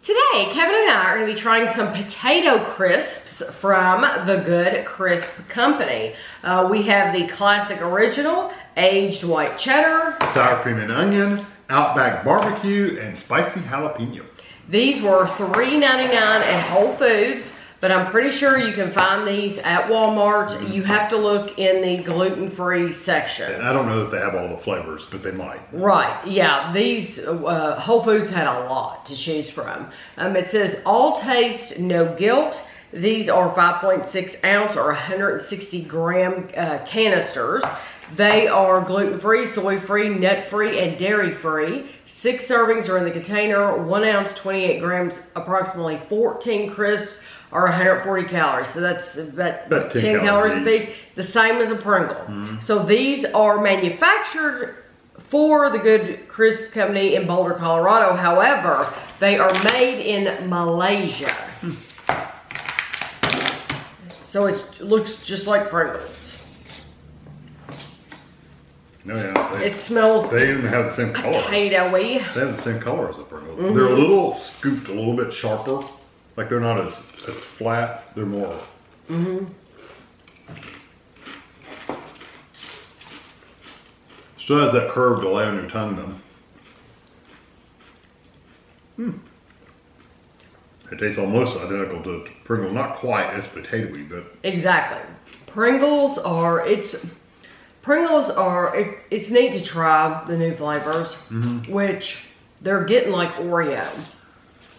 Today, Kevin and I are going to be trying some potato crisps from the Good Crisp Company. We have the classic original, aged white cheddar, sour cream and onion, Outback barbecue, and spicy jalapeno. These were $3.99 at Whole Foods, but I'm pretty sure you can find these at Walmart. You have to look in the gluten-free section. And I don't know if they have all the flavors, but they might. Right, yeah, these Whole Foods had a lot to choose from. It says all taste, no guilt. These are 5.6 ounce or 160 gram canisters. They are gluten-free, soy-free, nut-free, and dairy-free. 6 servings are in the container, 1 ounce, 28 grams, approximately 14 crisps, or 140 calories. So that's about 10 calories a piece. The same as a Pringle. So these are manufactured for the Good Crisp Company in Boulder, Colorado. However, they are made in Malaysia. So it looks just like Pringles. No, yeah. It smells They even have the same color. potatoey. They have the same color as the Pringles. They're a little scooped, a little bit sharper. Like they're not as flat. They're more. Still has that curve to lay on your tongue though. It tastes almost identical to Pringles. Not quite as potatoey, but Exactly. Pringles are, it's neat to try the new flavors, which they're getting like Oreo.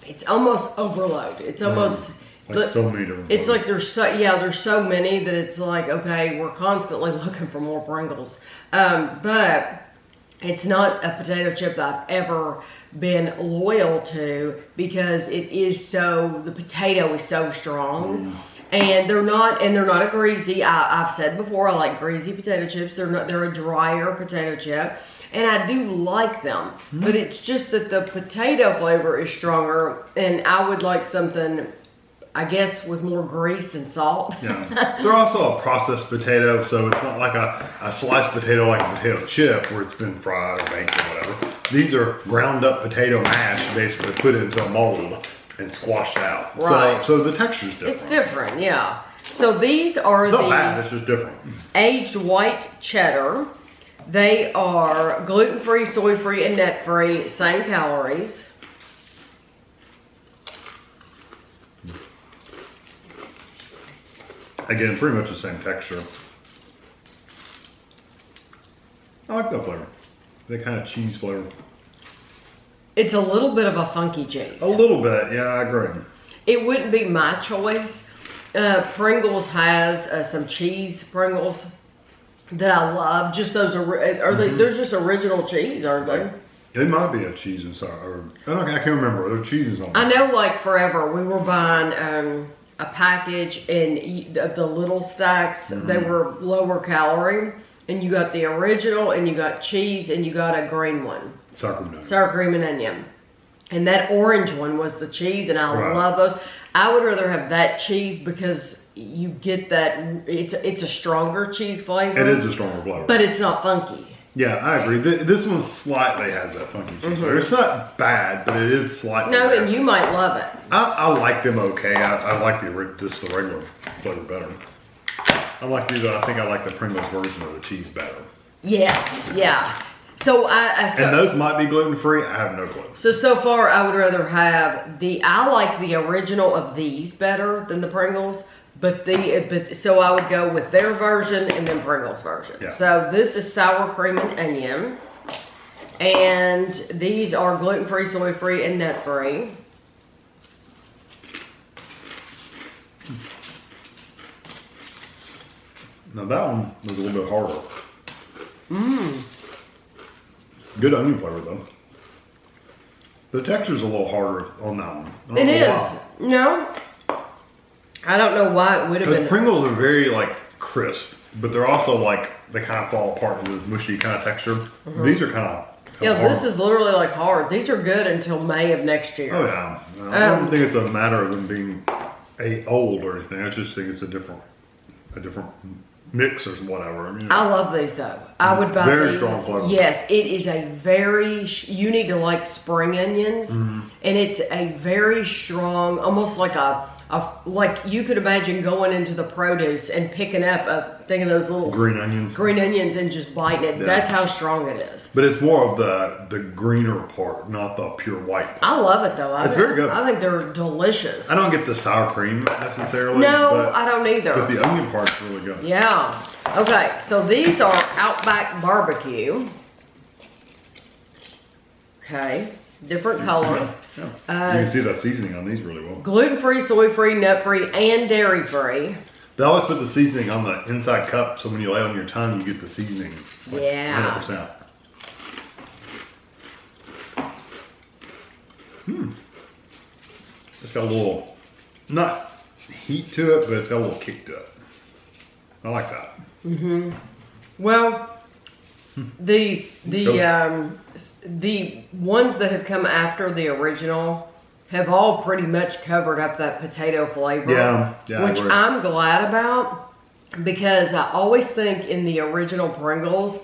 It's almost overload. It's almost like so many different it's flavors. like there's so many that it's like, okay, we're constantly looking for more Pringles. But it's not a potato chip that I've ever been loyal to because the potato is so strong. And they're not a greasy. I've said before, I like greasy potato chips. They're a drier potato chip. And I do like them, but it's just that the potato flavor is stronger, and I would like something, I guess, with more grease and salt. Yeah. They're also a processed potato, so it's not like a sliced potato like a potato chip where it's been fried or baked or whatever. These are ground up potato mash, basically put into a mold and squashed out. Right. So the texture's different. It's different, yeah. So these are It's not bad, it's just different. aged white cheddar. They are gluten-free, soy-free, and nut-free, same calories. Again, pretty much the same texture. I like that flavor. That kind of cheese flavor. It's a little bit of a funky cheese. A little bit, yeah, I agree. It wouldn't be my choice. Pringles has some cheese Pringles that I love. Just those they're just original cheese, aren't they? It might be a cheese and sour. I can't remember. They're cheeses on. I know, like forever, we were buying a package and the little stacks. They were lower calorie, and you got the original, and you got cheese, and you got a green one. Sour cream and onion. And that orange one was the cheese, and I love those. I would rather have that cheese because you get that, it's a stronger cheese flavor. It is a stronger flavor. But it's not funky. Yeah, I agree. This one slightly has that funky cheese flavor. It's not bad, but it is slightly No, bad. and you might love it. I like them okay. I like just the regular flavor better. I think I like the Pringles version of the cheese better. Yes, yeah. So and those might be gluten-free. I have no clue. So far, I would rather have I like the original of these better than the Pringles, so I would go with their version and then Pringles version. Yeah. So this is sour cream and onion, and these are gluten-free, soy-free, and nut-free. Now that one was a little bit harder. Good onion flavor though. The texture's a little harder on that one. It is. No? I don't know why it would have been. Because Pringles are very like crisp, but they're also like, they kind of fall apart into the mushy kind of texture. These are kind of Yeah, hard. this is literally like hard. These are good until May of next year. Oh yeah. I don't think it's a matter of them being old or anything. I just think it's a different mixers, whatever. I mean, I love these though. I would buy very these. strong flavor. Yes, it is a very, you need to like spring onions. And it's a very strong, almost like like you could imagine going into the produce and picking up a thing of those little green onions and just biting it. Yeah. That's how strong it is. But it's more of the greener part, not the pure white part. I love it though. It's very good. I think they're delicious. I don't get the sour cream necessarily. No, I don't either. But the onion part's really good. Yeah. Okay, so these are Outback barbecue. Okay, different color. Yeah. You can see the seasoning on these really well. Gluten-free, soy-free, nut-free, and dairy-free. They always put the seasoning on the inside cup, so when you lay it on your tongue, you get the seasoning. Like Yeah. 100%. It's got a little, not heat to it, but it's got a little kick to it. I like that. Well, the ones that have come after the original have all pretty much covered up that potato flavor. Yeah, which I'm glad about, because I always think in the original Pringles,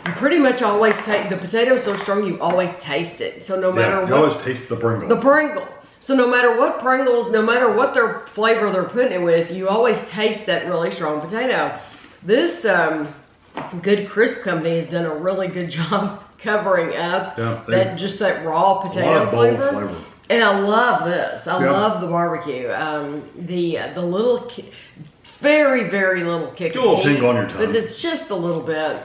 you pretty much always take the potato's so strong you always taste it. So no matter you what, always taste the Pringle. the Pringle. So no matter what Pringles, no matter what their flavor they're putting it with, you always taste that really strong potato. This Good Crisp Company has done a really good job covering up that raw potato flavor. And I love this. I love the barbecue. The little, very, very little kick. Get a little tingle on your tongue. But it's just a little bit.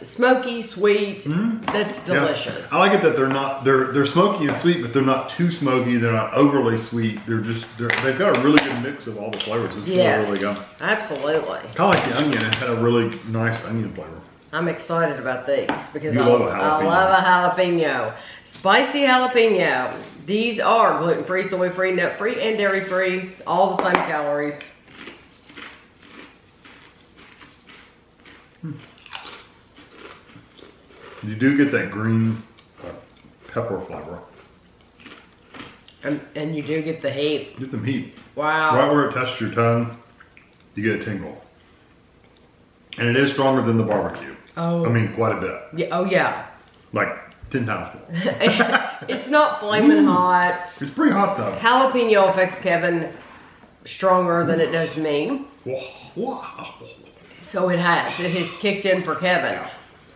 Smoky, sweet. That's delicious. I like it that they're smoky and sweet, but they're not too smoky. They're not overly sweet. They've got a really good mix of all the flavors. It's really good. Absolutely. Kind of like the onion. It had a really nice onion flavor. I'm excited about these because I love a jalapeno. Spicy jalapeno. These are gluten-free, soy-free, nut-free, and dairy-free. All the same calories. You do get that green pepper flavor. And you do get the heat. Get some heat. Wow. Right where it touches your tongue, you get a tingle. And it is stronger than the barbecue. Oh. I mean, quite a bit. Yeah. Oh, yeah. Like 10 times more. It's not flaming hot. It's pretty hot though. Jalapeno affects Kevin stronger than it does me. Wow. So it has kicked in for Kevin.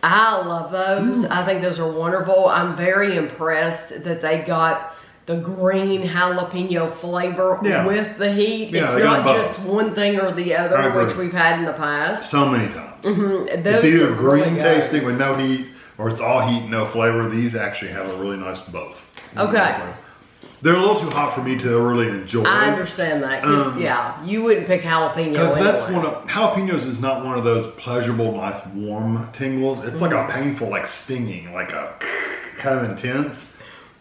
I love those. I think those are wonderful. I'm very impressed that they got the green jalapeno flavor with the heat. Yeah, it's not just one thing or the other, which we've had in the past. So many times. It's either green tasting with no heat, or it's all heat, no flavor. These actually have a really nice both. Okay. They're a little too hot for me to really enjoy. I understand that. Because, you wouldn't pick jalapeno Because that's anyway. jalapenos is not one of those pleasurable, nice, warm tingles. It's like a painful, like stinging, like a kind of intense.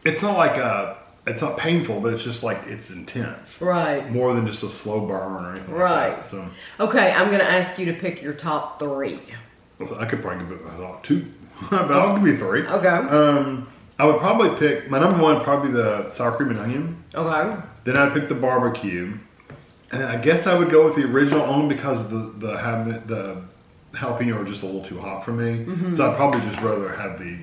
It's not like it's not painful, but it's just like, it's intense. Right. More than just a slow burn or anything like that. So, okay, I'm going to ask you to pick your top three. I could probably give it a top two, but I'll give you three. Okay. I would probably pick, my number one probably the sour cream and onion. Okay. Then I'd pick the barbecue. And I guess I would go with the original only because the jalapeno are just a little too hot for me. So I'd probably just rather have the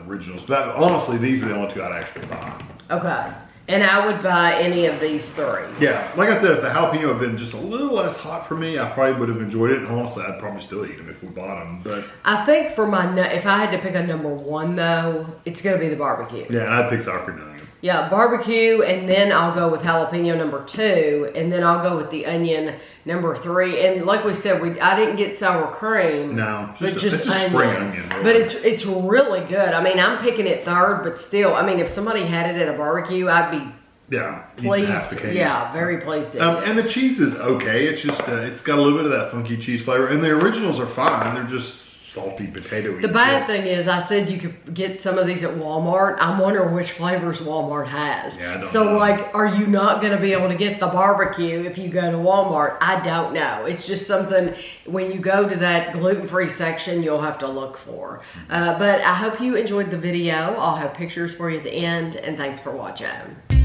originals. But honestly, these are the only two I'd actually buy. Okay. And I would buy any of these three. Yeah. Like I said, if the jalapeno had been just a little less hot for me, I probably would have enjoyed it. And honestly, I'd probably still eat them if we bought them. But I think for if I had to pick a number one though, it's going to be the barbecue. yeah, and I'd pick sour cream and onion. Yeah, barbecue, and then I'll go with jalapeno number two, and then I'll go with the onion number three. And like we said, I didn't get sour cream. No, it's just spring onion. Really. But it's really good. I mean, I'm picking it third, but still, I mean, if somebody had it at a barbecue, I'd be pleased. Yeah, very pleased. And the cheese is okay. It's just it's got a little bit of that funky cheese flavor, and the originals are fine. They're just salty potato. The bad thing is, I said you could get some of these at Walmart. I'm wondering which flavors Walmart has. Yeah, I don't so, know. like, are you not going to be able to get the barbecue if you go to Walmart? I don't know. It's just something, when you go to that gluten-free section, you'll have to look for. But I hope you enjoyed the video. I'll have pictures for you at the end, and thanks for watching.